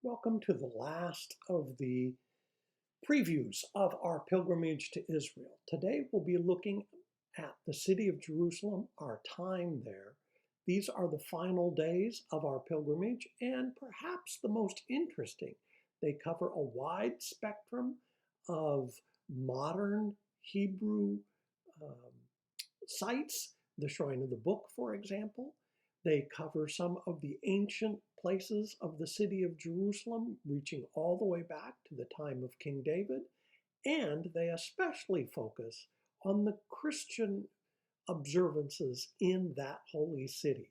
Welcome to the last of the previews of our pilgrimage to Israel. Today we'll be looking at the city of Jerusalem, our time there. These are the final days of our pilgrimage and perhaps the most interesting. They cover a wide spectrum of modern Hebrew um, sites, the Shrine of the Book, for example. They cover some of the ancient places of the city of Jerusalem, reaching all the way back to the time of King David, and they especially focus on the Christian observances in that holy city.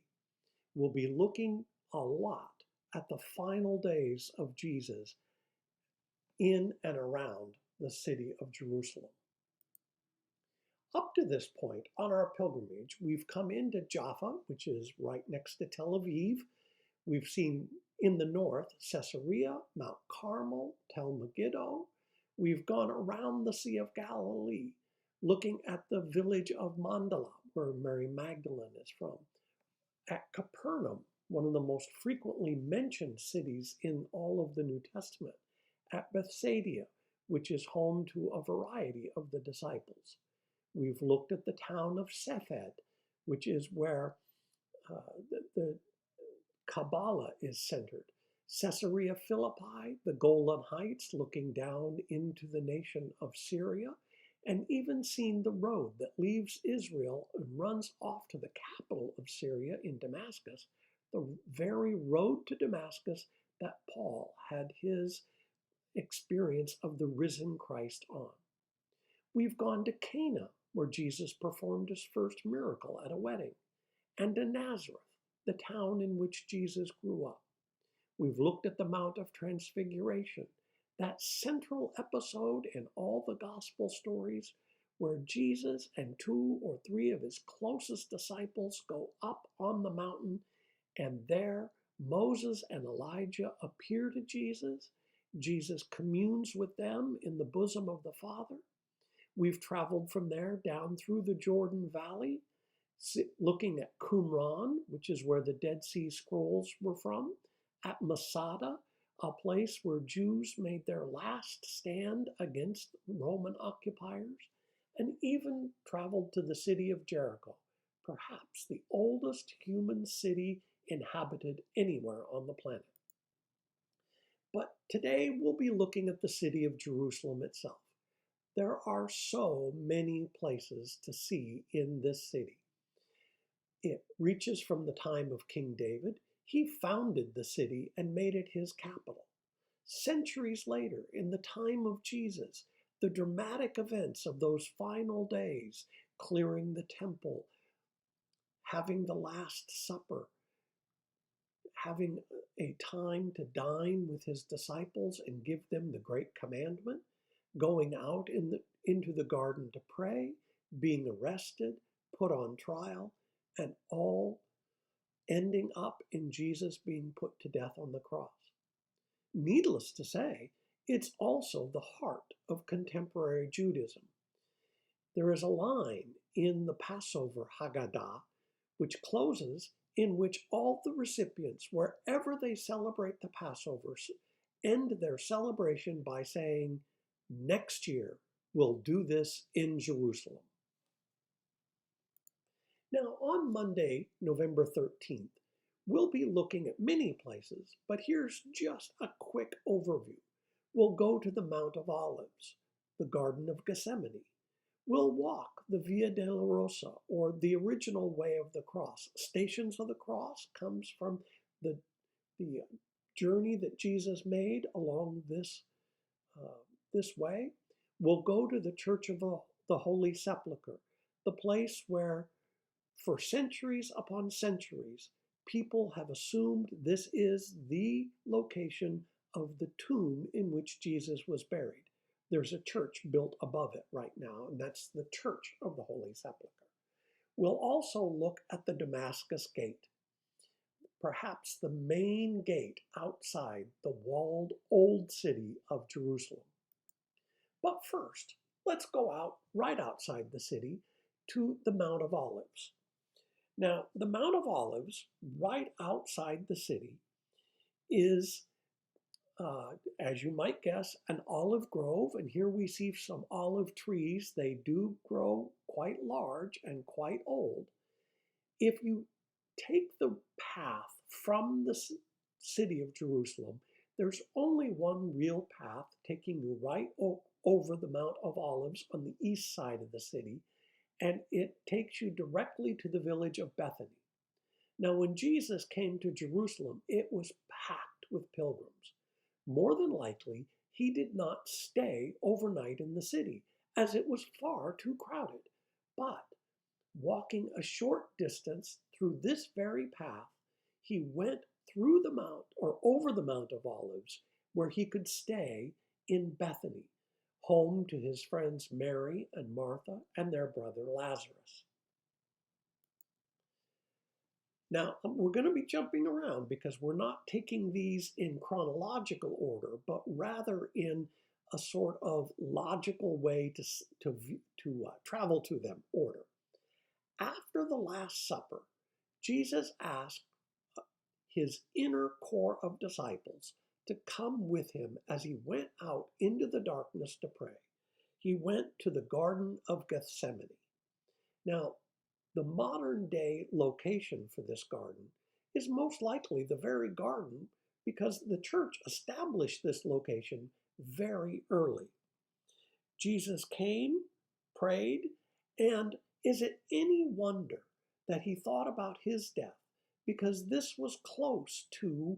We'll be looking a lot at the final days of Jesus in and around the city of Jerusalem. Up to this point on our pilgrimage, we've come into Jaffa, which is right next to Tel Aviv. We've seen in the north Caesarea, Mount Carmel, Tel Megiddo. We've gone around the Sea of Galilee, looking at the village of Mandala, where Mary Magdalene is from. At Capernaum, one of the most frequently mentioned cities in all of the New Testament. At Bethsaida, which is home to a variety of the disciples. We've looked at the town of Sefed, which is where the Kabbalah is centered. Caesarea Philippi, the Golan Heights, looking down into the nation of Syria, and even seen the road that leaves Israel and runs off to the capital of Syria in Damascus, the very road to Damascus that Paul had his experience of the risen Christ on. We've gone to Cana, where Jesus performed his first miracle at a wedding, and to Nazareth, the town in which Jesus grew up. We've looked at the Mount of Transfiguration, that central episode in all the gospel stories where Jesus and 2 or 3 of his closest disciples go up on the mountain, and there Moses and Elijah appear to Jesus. Jesus communes with them in the bosom of the Father. We've traveled from there down through the Jordan Valley, looking at Qumran, which is where the Dead Sea Scrolls were from, at Masada, a place where Jews made their last stand against Roman occupiers, and even traveled to the city of Jericho, perhaps the oldest human city inhabited anywhere on the planet. But today we'll be looking at the city of Jerusalem itself. There are so many places to see in this city. It reaches from the time of King David. He founded the city and made it his capital. Centuries later, in the time of Jesus, the dramatic events of those final days, clearing the temple, having the Last Supper, having a time to dine with his disciples and give them the great commandment, going out into the garden to pray, being arrested, put on trial, and all ending up in Jesus being put to death on the cross. Needless to say, it's also the heart of contemporary Judaism. There is a line in the Passover Haggadah, which closes, in which all the recipients, wherever they celebrate the Passover, end their celebration by saying, "Next year, we'll do this in Jerusalem." Now, on Monday, November 13th, we'll be looking at many places, but here's just a quick overview. We'll go to the Mount of Olives, the Garden of Gethsemane. We'll walk the Via Dolorosa, or the original Way of the Cross. Stations of the Cross comes from the journey that Jesus made along this way. We'll go to the Church of the Holy Sepulchre, the place where for centuries upon centuries, people have assumed this is the location of the tomb in which Jesus was buried. There's a church built above it right now, and that's the Church of the Holy Sepulchre. We'll also look at the Damascus Gate, perhaps the main gate outside the walled old city of Jerusalem. But first, let's go out right outside the city to the Mount of Olives. Now, the Mount of Olives, right outside the city, is as you might guess, an olive grove, and here we see some olive trees. They do grow quite large and quite old. If you take the path from the city of Jerusalem, there's only one real path taking you right over the Mount of Olives on the east side of the city, and it takes you directly to the village of Bethany. Now, when Jesus came to Jerusalem, it was packed with pilgrims. More than likely, he did not stay overnight in the city, as it was far too crowded. But walking a short distance through this very path, he went through the mount or over the Mount of Olives, where he could stay in Bethany, home to his friends Mary and Martha and their brother Lazarus. Now, we're going to be jumping around because we're not taking these in chronological order, but rather in a sort of logical way to travel to them order. After the Last Supper, Jesus asked his inner core of disciples to come with him as he went out into the darkness to pray. He went to the Garden of Gethsemane. Now, the modern day location for this garden is most likely the very garden because the church established this location very early. Jesus came, prayed, and is it any wonder that he thought about his death? Because this was close to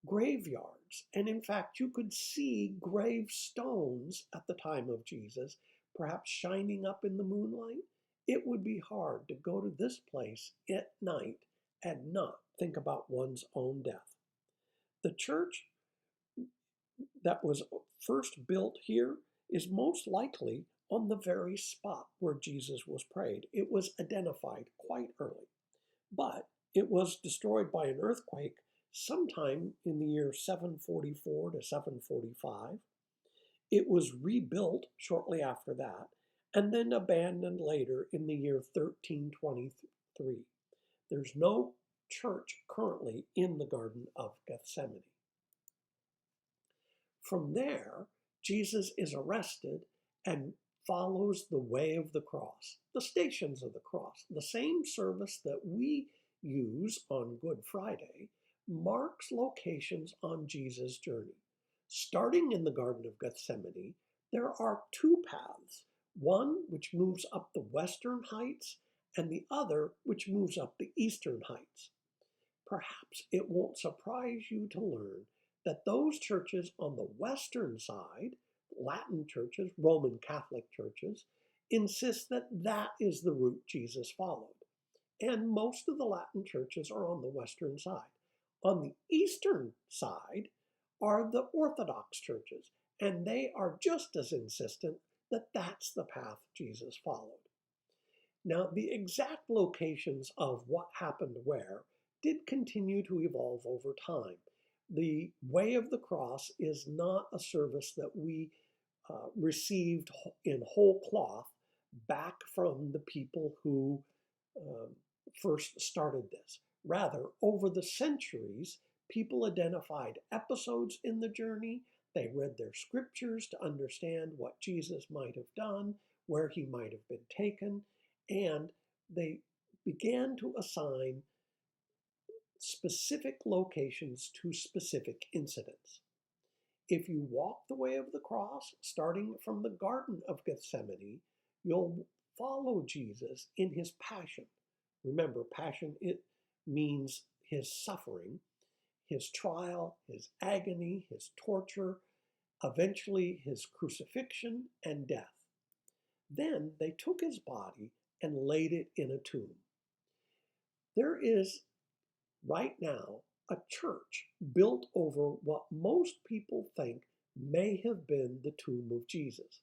graveyards. And in fact, you could see gravestones at the time of Jesus, perhaps shining up in the moonlight. It would be hard to go to this place at night and not think about one's own death. The church that was first built here is most likely on the very spot where Jesus was prayed. It was identified quite early, but it was destroyed by an earthquake sometime in the year 744 to 745. It was rebuilt shortly after that, and then abandoned later in the year 1323. There's no church currently in the Garden of Gethsemane. From there, Jesus is arrested and follows the way of the cross, the Stations of the Cross. The same service that we use on Good Friday marks locations on Jesus' journey. Starting in the Garden of Gethsemane, there are two paths, one which moves up the western heights and the other which moves up the eastern heights. Perhaps it won't surprise you to learn that those churches on the western side, Latin churches, Roman Catholic churches, insist that that is the route Jesus followed. And most of the Latin churches are on the western side. On the eastern side are the Orthodox churches, and they are just as insistent that that's the path Jesus followed. Now, the exact locations of what happened where did continue to evolve over time. The Way of the Cross is not a service that we received in whole cloth back from the people who first started this. Rather, over the centuries, people identified episodes in the journey. They read their scriptures to understand what Jesus might have done, where he might have been taken, and they began to assign specific locations to specific incidents. If you walk the way of the cross, starting from the Garden of Gethsemane, you'll follow Jesus in his passion. Remember, passion, it means his suffering, his trial, his agony, his torture, eventually his crucifixion and death. Then they took his body and laid it in a tomb. There is right now a church built over what most people think may have been the tomb of Jesus.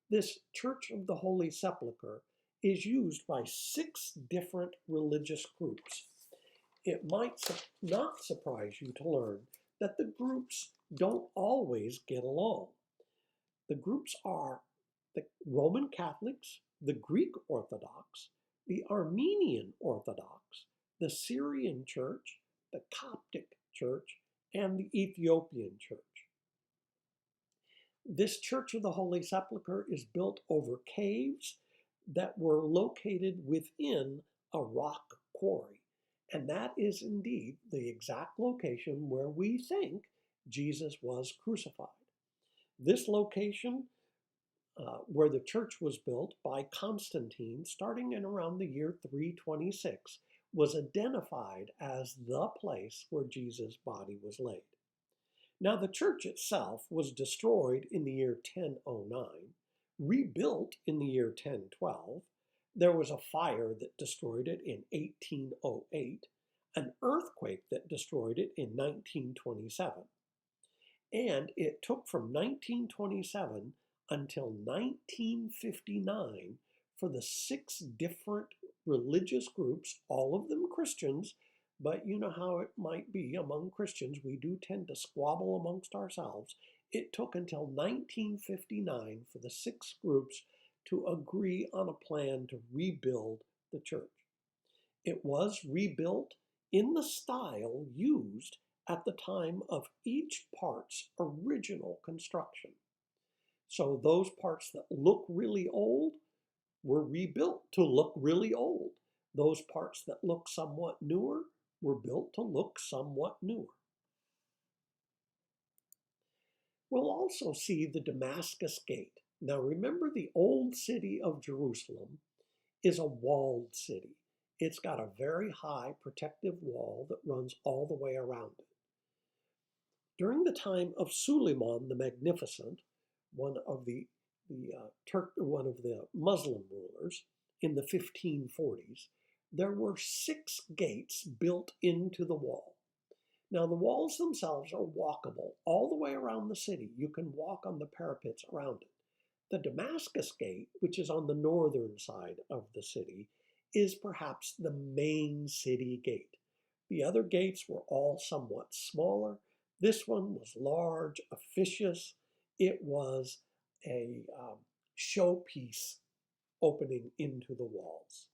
This Church of the Holy Sepulchre is used by 6 different religious groups. It might not surprise you to learn that the groups don't always get along. The groups are the Roman Catholics, the Greek Orthodox, the Armenian Orthodox, the Syrian Church, the Coptic Church, and the Ethiopian Church. This Church of the Holy Sepulchre is built over caves that were located within a rock quarry. And that is indeed the exact location where we think Jesus was crucified. This location, where the church was built by Constantine starting in around the year 326, was identified as the place where Jesus' body was laid. Now, the church itself was destroyed in the year 1009, rebuilt in the year 1012. There was a fire that destroyed it in 1808, an earthquake that destroyed it in 1927. And it took from 1927 until 1959 for the 6 different religious groups, all of them Christians, but you know how it might be among Christians. We do tend to squabble amongst ourselves. It took until 1959 for the 6 groups to agree on a plan to rebuild the church. It was rebuilt in the style used at the time of each part's original construction. So those parts that look really old were rebuilt to look really old. Those parts that look somewhat newer were built to look somewhat newer. We'll also see the Damascus Gate. Now remember, the old city of Jerusalem is a walled city. It's got a very high protective wall that runs all the way around it. During the time of Suleiman the Magnificent, one of the Muslim rulers in the 1540s, there were 6 gates built into the wall. Now the walls themselves are walkable all the way around the city. You can walk on the parapets around it. The Damascus Gate, which is on the northern side of the city, is perhaps the main city gate. The other gates were all somewhat smaller. This one was large, officious. It was a showpiece opening into the walls.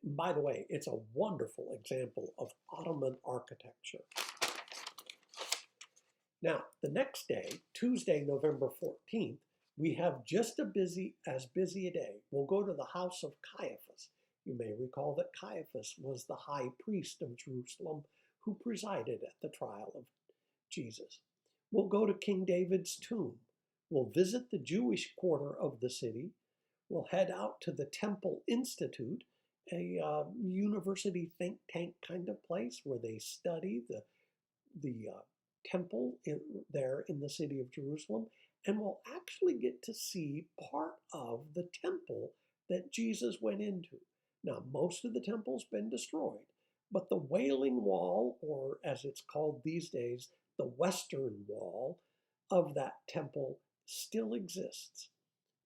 By the way, it's a wonderful example of Ottoman architecture. Now, the next day, Tuesday, November 14th, we have just as busy a day. We'll go to the house of Caiaphas. You may recall that Caiaphas was the high priest of Jerusalem who presided at the trial of Jesus. We'll go to King David's tomb. We'll visit the Jewish quarter of the city. We'll head out to the Temple Institute, a university think tank kind of place where they study the temple there in the city of Jerusalem. And we'll actually get to see part of the temple that Jesus went into. Now, most of the temple's been destroyed, but the Wailing Wall, or as it's called these days, the Western Wall of that temple still exists.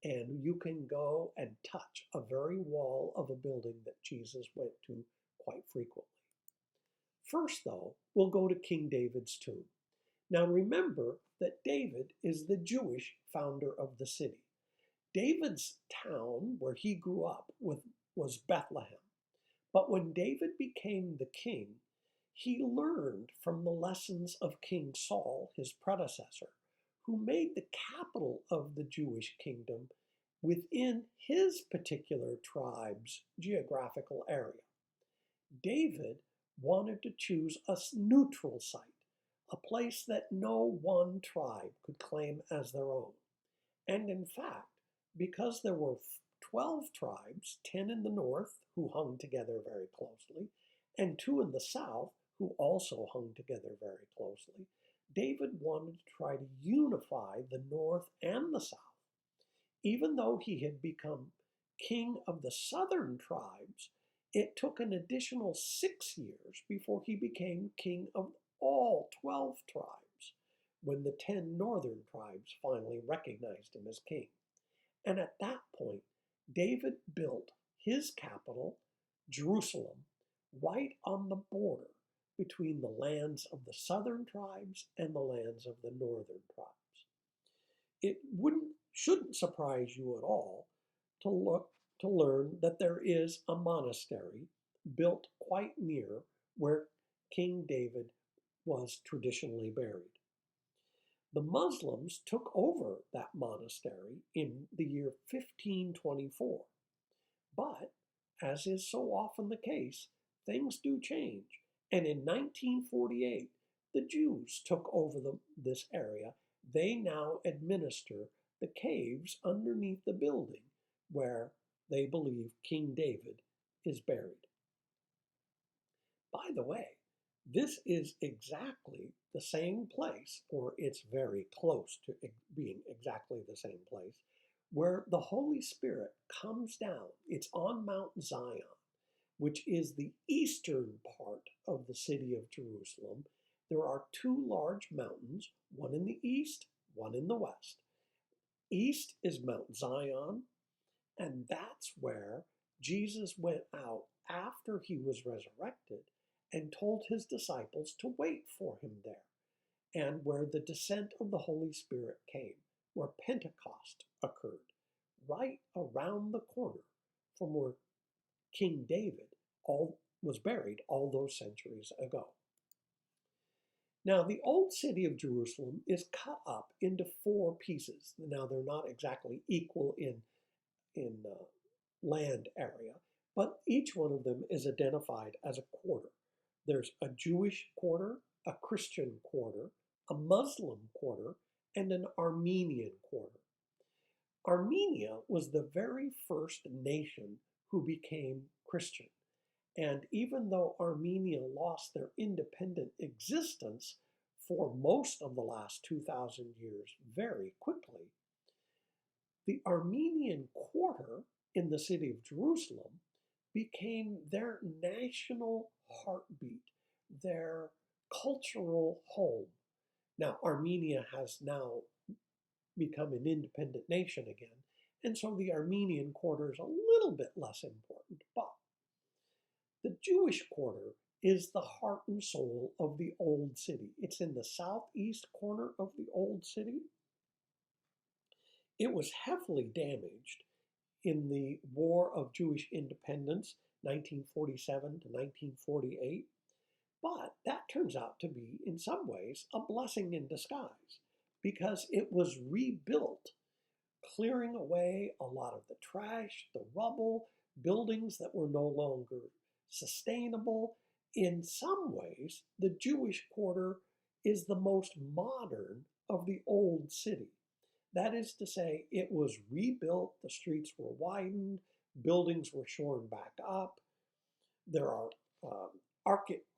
And you can go and touch a very wall of a building that Jesus went to quite frequently. First, though, we'll go to King David's tomb. Now remember that David is the Jewish founder of the city. David's town, where he grew up, was Bethlehem. But when David became the king, he learned from the lessons of King Saul, his predecessor, who made the capital of the Jewish kingdom within his particular tribe's geographical area. David wanted to choose a neutral site, a place that no one tribe could claim as their own. And in fact, because there were 12 tribes, 10 in the north who hung together very closely, and 2 in the south who also hung together very closely, David wanted to try to unify the north and the south. Even though he had become king of the southern tribes, it took an additional 6 years before he became king of all 12 tribes, when the 10 northern tribes finally recognized him as king. And at that point, David built his capital, Jerusalem, right on the border between the lands of the southern tribes and the lands of the northern tribes. It shouldn't surprise you at all to learn that there is a monastery built quite near where King David was traditionally buried. The Muslims took over that monastery in the year 1524. But, as is so often the case, things do change. And in 1948, the Jews took over this area. They now administer the caves underneath the building where they believe King David is buried. By the way, this is exactly the same place, or it's very close to being exactly the same place, where the Holy Spirit comes down. It's on Mount Zion, which is the eastern part of the city of Jerusalem. There are two large mountains, one in the east, one in the west. East is Mount Zion, and that's where Jesus went out after he was resurrected and told his disciples to wait for him there, and where the descent of the Holy Spirit came, where Pentecost occurred, right around the corner from where King David was buried all those centuries ago. Now, the old city of Jerusalem is cut up into four pieces. Now, they're not exactly equal in land area, but each one of them is identified as a quarter. There's a Jewish quarter, a Christian quarter, a Muslim quarter, and an Armenian quarter. Armenia was the very first nation who became Christian. And even though Armenia lost their independent existence for most of the last 2,000 years very quickly, the Armenian quarter in the city of Jerusalem became their national heartbeat, their cultural home. Now, Armenia has now become an independent nation again, and so the Armenian quarter is a little bit less important, but the Jewish quarter is the heart and soul of the old city. It's in the southeast corner of the old city. It was heavily damaged in the War of Jewish Independence, 1947 to 1948. But that turns out to be, in some ways, a blessing in disguise because it was rebuilt, clearing away a lot of the trash, the rubble, buildings that were no longer sustainable. In some ways, the Jewish quarter is the most modern of the old city. That is to say, it was rebuilt, the streets were widened, buildings were shorn back up. There are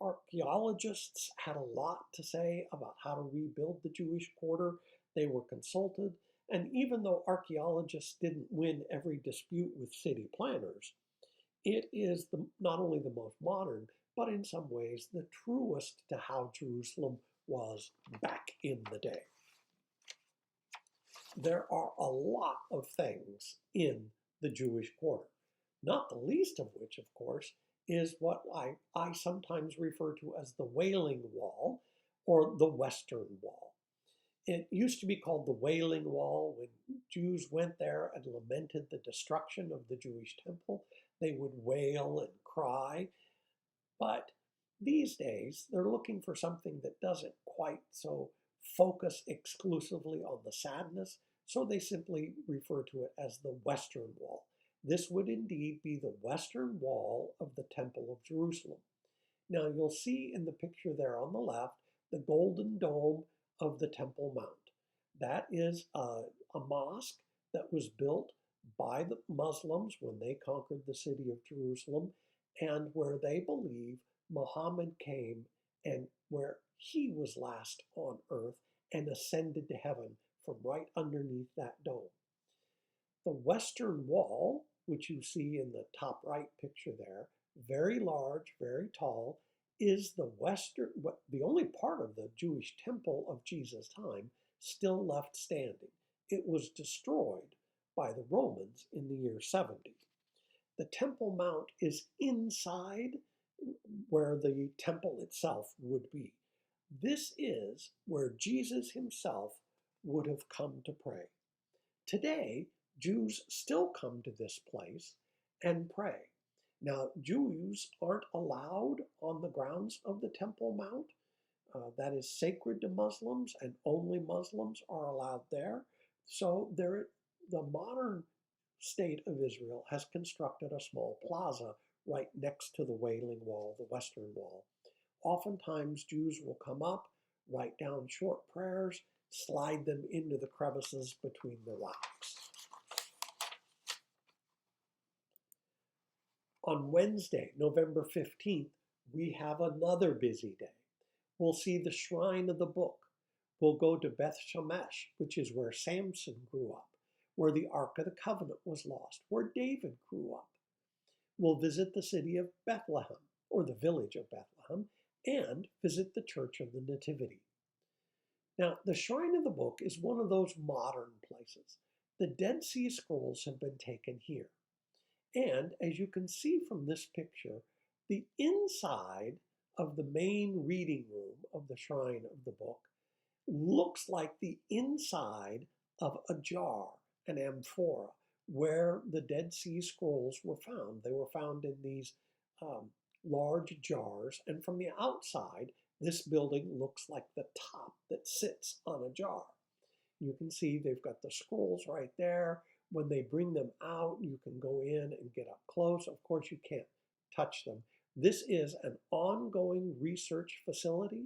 archaeologists had a lot to say about how to rebuild the Jewish quarter. They were consulted, and even though archaeologists didn't win every dispute with city planners, it is not only the most modern, but in some ways the truest to how Jerusalem was back in the day. There are a lot of things in the Jewish quarter, not the least of which, of course, is what I sometimes refer to as the Wailing Wall or the Western Wall. It used to be called the Wailing Wall. When Jews went there and lamented the destruction of the Jewish temple, they would wail and cry. But these days, they're looking for something that doesn't quite so focus exclusively on the sadness, so they simply refer to it as the Western Wall. This would indeed be the Western Wall of the Temple of Jerusalem. Now you'll see in the picture there on the left, the golden dome of the Temple Mount. That is a mosque that was built by the Muslims when they conquered the city of Jerusalem, and where they believe Muhammad came and where he was last on earth and ascended to heaven from right underneath that dome. The Western Wall, which you see in the top right picture there, very large, very tall, is the only part of the Jewish temple of Jesus' time still left standing. It was destroyed by the Romans in the year 70. The Temple Mount is inside where the temple itself would be. This is where Jesus himself would have come to pray. Today, Jews still come to this place and pray. Now, Jews aren't allowed on the grounds of the Temple Mount. that is sacred to Muslims, and only Muslims are allowed there. So the modern state of Israel has constructed a small plaza right next to the Wailing Wall, the Western Wall. Oftentimes, Jews will come up, write down short prayers, slide them into the crevices between the rocks. On Wednesday, November 15th, we have another busy day. We'll see the Shrine of the Book. We'll go to Beth Shemesh, which is where Samson grew up, where the Ark of the Covenant was lost, where David grew up. We'll visit the city of Bethlehem, or the village of Bethlehem, and visit the Church of the Nativity. Now, the Shrine of the Book is one of those modern places. The Dead Sea Scrolls have been taken here. And as you can see from this picture, the inside of the main reading room of the Shrine of the Book looks like the inside of a jar, an amphora, where the Dead Sea Scrolls were found. They were found in these large jars, and from the outside, this building looks like the top that sits on a jar. You can see they've got the scrolls right there. When they bring them out, you can go in and get up close. Of course, you can't touch them. This is an ongoing research facility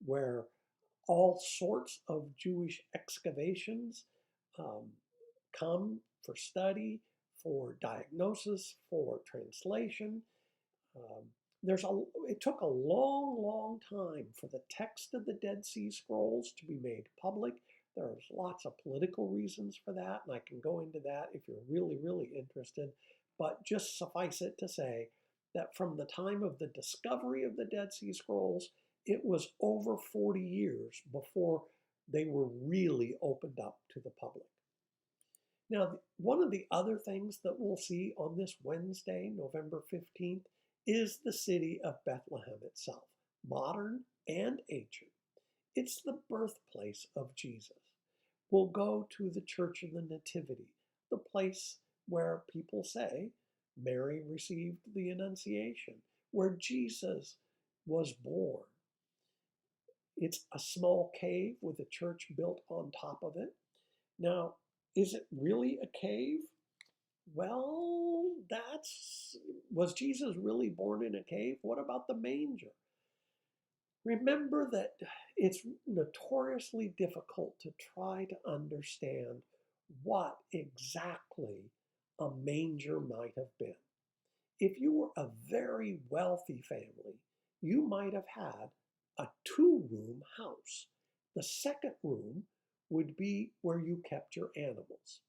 where all sorts of Jewish excavations come for study, for diagnosis, for translation. It took a long, long time for the text of the Dead Sea Scrolls to be made public. There's lots of political reasons for that, and I can go into that if you're really, really interested. But just suffice it to say that from the time of the discovery of the Dead Sea Scrolls, it was over 40 years before they were really opened up to the public. Now, one of the other things that we'll see on this Wednesday, November 15th, is the city of Bethlehem itself, modern and ancient. It's the birthplace of Jesus. We'll go to the Church of the Nativity, the place where people say Mary received the Annunciation, where Jesus was born. It's a small cave with a church built on top of it. Now, is it really a cave? Well, was Jesus really born in a cave? What about the manger? Remember that it's notoriously difficult to try to understand what exactly a manger might have been. If you were a very wealthy family, you might have had a two-room house. The second room would be where you kept your animals.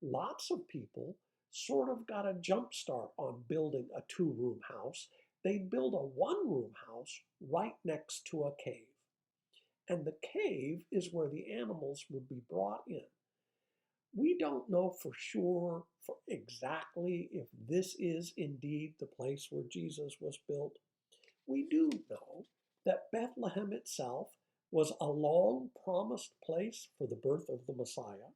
Lots of people sort of got a jump start on building a two-room house. They'd build a one-room house right next to a cave. And the cave is where the animals would be brought in. We don't know for sure exactly if this is indeed the place where Jesus was built. We do know that Bethlehem itself was a long-promised place for the birth of the Messiah.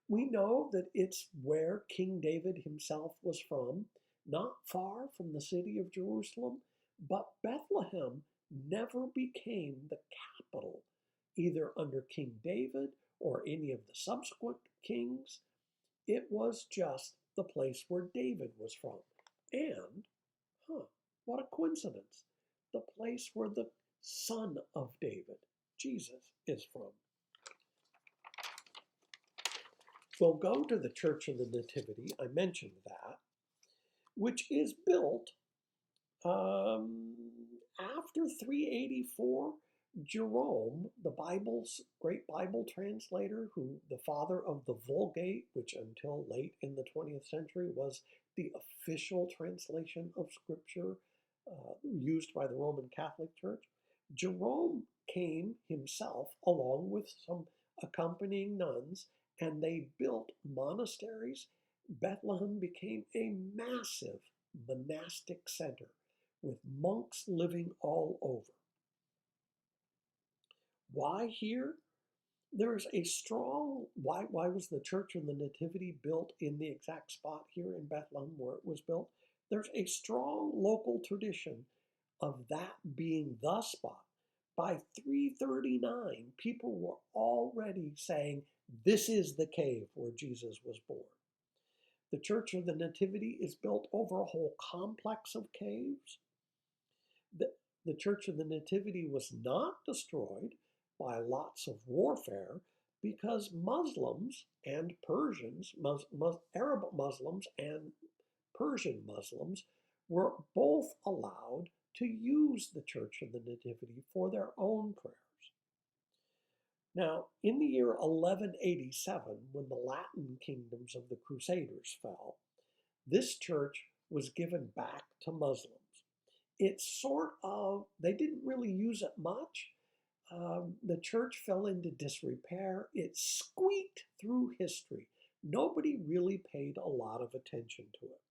We know that it's where King David himself was from, not far from the city of Jerusalem, but Bethlehem never became the capital, either under King David or any of the subsequent kings. It was just the place where David was from. And, what a coincidence, the place where the son of David, Jesus, is from. We'll go to the Church of the Nativity, I mentioned that, which is built after 384. Jerome, the great Bible translator, the father of the Vulgate, which until late in the 20th century was the official translation of Scripture used by the Roman Catholic Church, Jerome came himself along with some accompanying nuns, and they built monasteries. Bethlehem became a massive monastic center with monks living all over. Why here? There's a strong, why was the Church of the Nativity built in the exact spot here in Bethlehem where it was built? There's a strong local tradition of that being the spot By 339, people were already saying, this is the cave where Jesus was born. The Church of the Nativity is built over a whole complex of caves. The Church of the Nativity was not destroyed by lots of warfare because Muslims and Persians, Arab Muslims and Persian Muslims were both allowed to use the Church of the Nativity for their own prayers. Now, in the year 1187, when the Latin kingdoms of the Crusaders fell, this church was given back to Muslims. It's they didn't really use it much. The church fell into disrepair. It squeaked through history. Nobody really paid a lot of attention to it.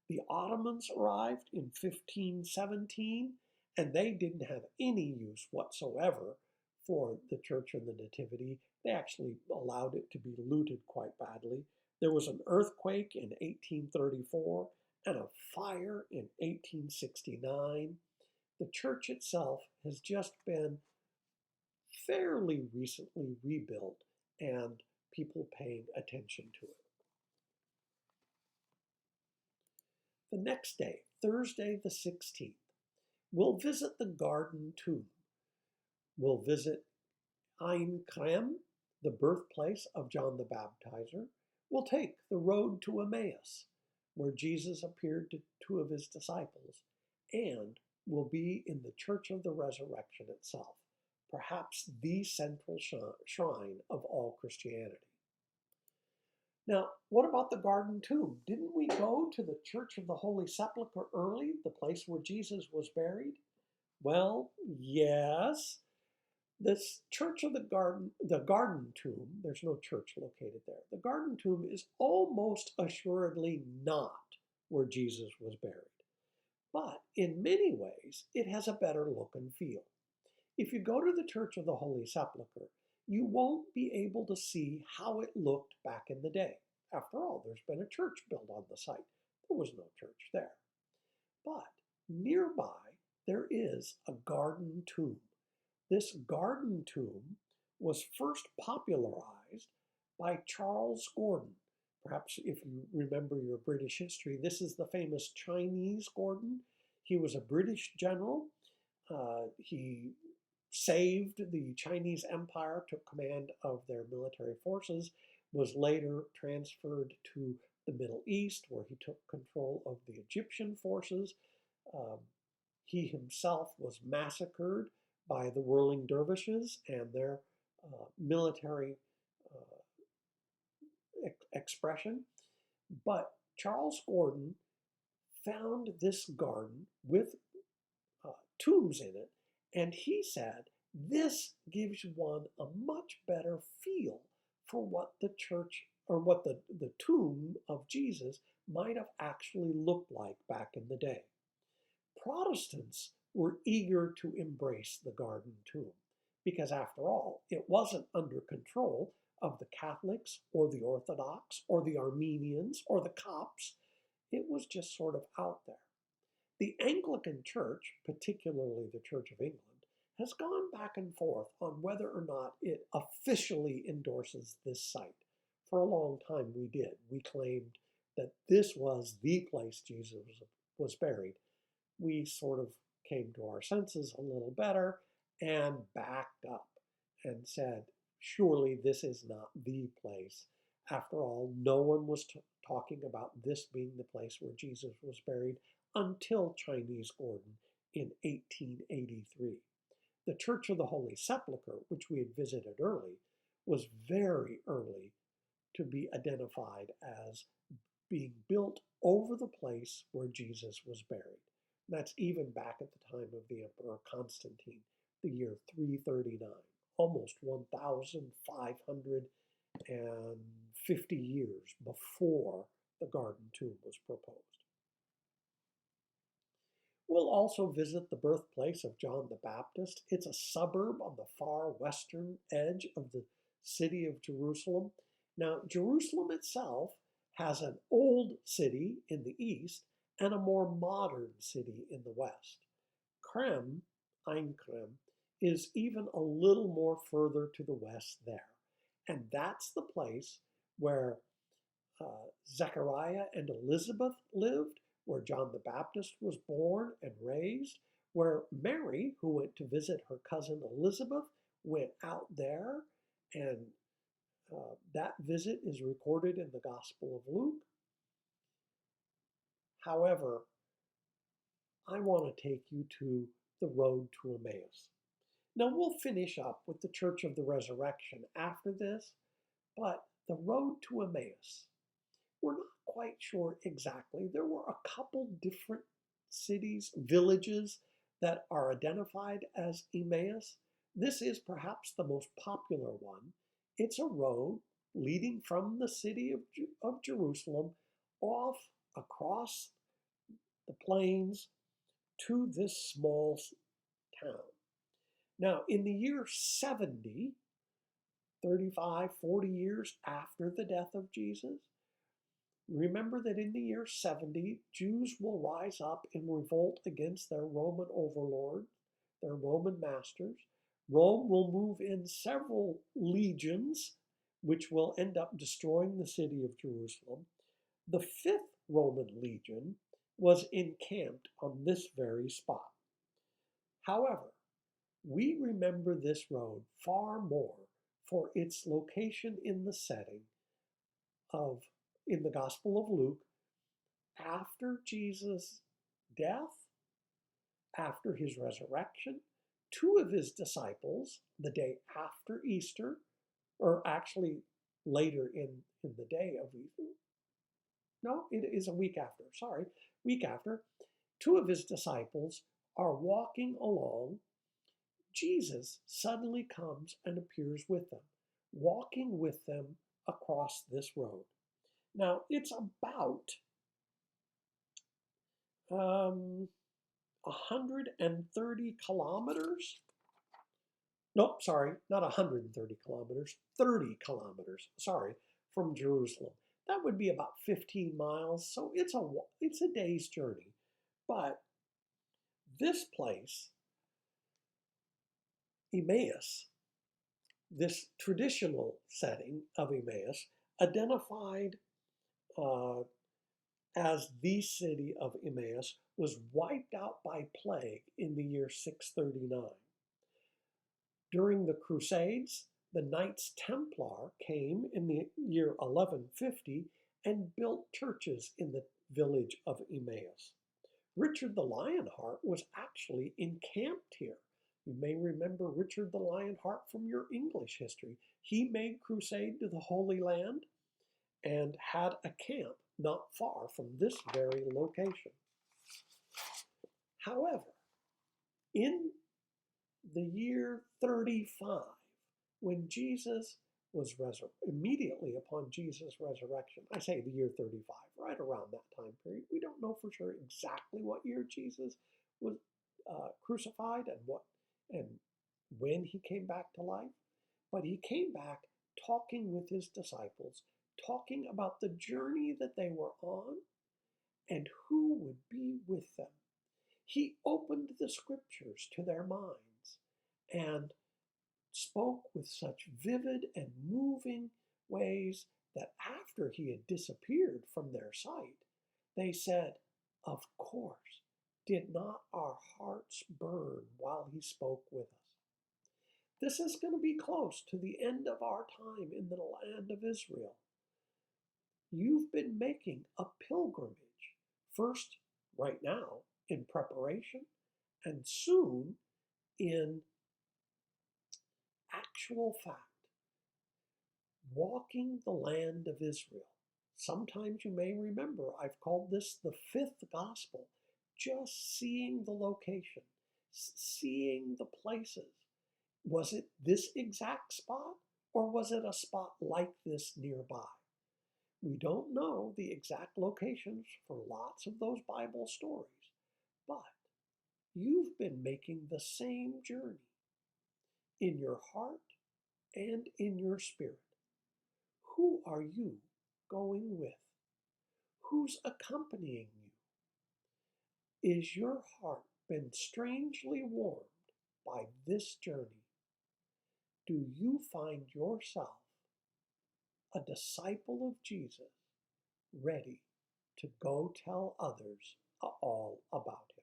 The Ottomans arrived in 1517, and they didn't have any use whatsoever for the Church of the Nativity. They actually allowed it to be looted quite badly. There was an earthquake in 1834 and a fire in 1869. The church itself has just been fairly recently rebuilt and people paying attention to it. The next day, Thursday the 16th, we'll visit the Garden Tomb. We'll visit Ein Krem, the birthplace of John the Baptizer. We'll take the road to Emmaus, where Jesus appeared to two of his disciples, and we'll be in the Church of the Resurrection itself, perhaps the central shrine of all Christianity. Now, what about the Garden Tomb? Didn't we go to the Church of the Holy Sepulchre early, the place where Jesus was buried? Well, yes. This Church of the Garden Tomb, there's no church located there. The Garden Tomb is almost assuredly not where Jesus was buried. But in many ways, it has a better look and feel. If you go to the Church of the Holy Sepulchre, you won't be able to see how it looked back in the day. After all, there's been a church built on the site. There was no church there. But nearby, there is a garden tomb. This garden tomb was first popularized by Charles Gordon. Perhaps if you remember your British history, this is the famous Chinese Gordon. He was a British general. He saved the Chinese Empire, took command of their military forces, was later transferred to the Middle East, where he took control of the Egyptian forces. He himself was massacred by the whirling dervishes and their military expression. But Charles Gordon found this garden with tombs in it, and he said, this gives one a much better feel for what the church, or what the tomb of Jesus might have actually looked like back in the day. Protestants were eager to embrace the garden tomb because, after all, it wasn't under control of the Catholics or the Orthodox or the Armenians or the Copts. It was just sort of out there. The Anglican Church, particularly the Church of England, has gone back and forth on whether or not it officially endorses this site. For a long time we did. We claimed that this was the place Jesus was buried. We sort of came to our senses a little better and backed up and said, surely this is not the place. After all, no one was talking about this being the place where Jesus was buried until Chinese Gordon in 1883. The Church of the Holy Sepulchre, which we had visited early, was very early to be identified as being built over the place where Jesus was buried. That's even back at the time of the Emperor Constantine, the year 339, almost 1,550 years before the Garden Tomb was proposed. We'll also visit the birthplace of John the Baptist. It's a suburb on the far western edge of the city of Jerusalem. Now, Jerusalem itself has an old city in the east and a more modern city in the west. Ein Krem, is even a little more further to the west there. And that's the place where Zechariah and Elizabeth lived, where John the Baptist was born and raised, where Mary, who went to visit her cousin Elizabeth, went out there, and that visit is recorded in the Gospel of Luke. However, I want to take you to the road to Emmaus. Now, we'll finish up with the Church of the Resurrection after this, but the road to Emmaus, we're not quite sure exactly. There were a couple different cities, villages that are identified as Emmaus. This is perhaps the most popular one. It's a road leading from the city of Jerusalem off across the plains to this small town. Now, in the year 70, 35, 40 years after the death of Jesus, remember that in the year 70, Jews will rise up in revolt against their Roman overlords, their Roman masters. Rome will move in several legions, which will end up destroying the city of Jerusalem. The 5th Roman legion was encamped on this very spot. However, we remember this road far more for its location in the setting of, in the Gospel of Luke, after Jesus' death, after his resurrection. 2 of his disciples, the day after Easter, or actually later in the day of Easter. No, it is a week after, week after. 2 of his disciples are walking along. Jesus suddenly comes and appears with them, walking with them across this road. Now, it's about 130 kilometers. Nope, sorry, not 130 kilometers, 30 kilometers, from Jerusalem. That would be about 15 miles, so it's a day's journey. But this place, Emmaus, this traditional setting of Emmaus, identified as the city of Emmaus, was wiped out by plague in the year 639. During the Crusades, the Knights Templar came in the year 1150 and built churches in the village of Emmaus. Richard the Lionheart was actually encamped here. You may remember Richard the Lionheart from your English history. He made crusade to the Holy Land and had a camp not far from this very location. However, in the year 35, when Jesus was immediately upon Jesus' resurrection, I say the year 35, right around that time period. We don't know for sure exactly what year Jesus was crucified and when he came back to life, but he came back talking with his disciples, talking about the journey that they were on and who would be with them. He opened the scriptures to their minds and spoke with such vivid and moving ways that after he had disappeared from their sight, they said, "Of course, did not our hearts burn while he spoke with us?" This is going to be close to the end of our time in the land of Israel. You've been making a pilgrimage, first right now in preparation, and soon in actual fact, walking the land of Israel. Sometimes you may remember I've called this the 5th gospel, just seeing the location, seeing the places. Was it this exact spot, or was it a spot like this nearby? We don't know the exact locations for lots of those Bible stories, but you've been making the same journey in your heart and in your spirit. Who are you going with? Who's accompanying you? Is your heart been strangely warmed by this journey, do you find yourself a disciple of Jesus, ready to go tell others all about him?